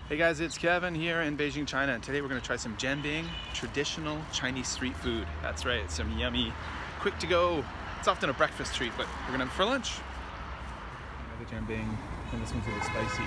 Hey guys, it's Kevin here in Beijing, China, and today we're going to try some Jianbing, traditional Chinese street food. That's right, some yummy, quick to go. It's often a breakfast treat, but we're going to have it for lunch. The Jianbing, and this one's really spicy.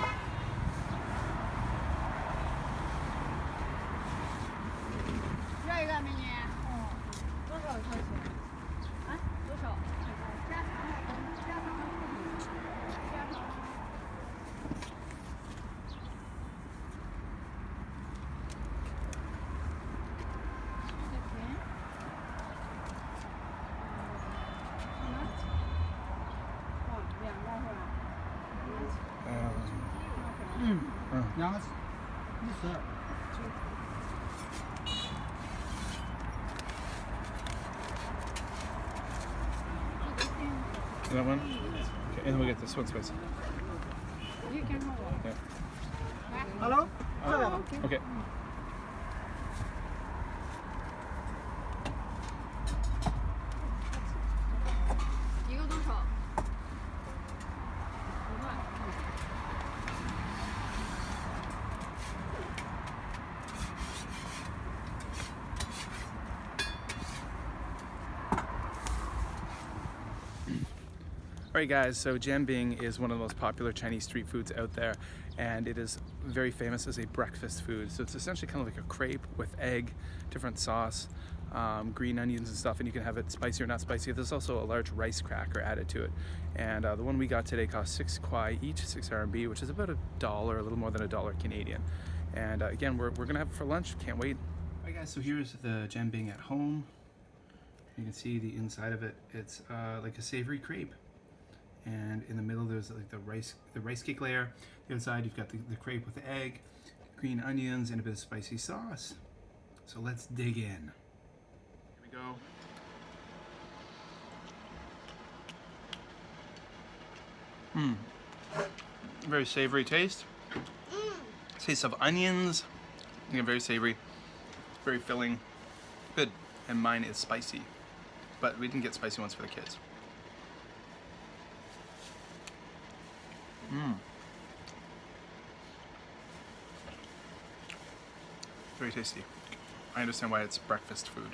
That one? Okay, and then we get this one spicy. Yeah. Hello? Okay. Alright guys, so Jianbing is one of the most popular Chinese street foods out there, and it is very famous as a breakfast food. So it's essentially kind of like a crepe with egg, different sauce, green onions and stuff, and you can have it spicy or not spicy. There's also a large rice cracker added to it. And the one we got today cost 6 kwai each, 6 RMB, which is about $1, a little more than $1 Canadian. And again, we're gonna have it for lunch, can't wait. Alright guys, so here's the Jianbing at home. You can see the inside of it. It's like a savory crepe. And in the middle there's like the rice cake layer. The inside you've got the crepe with the egg, green onions, and a bit of spicy sauce. So let's dig in. Here we go. Very savory taste. Taste of onions. Again, very savory, very filling, good. And mine is spicy, but we didn't get spicy ones for the kids. Very tasty. I understand why it's breakfast food.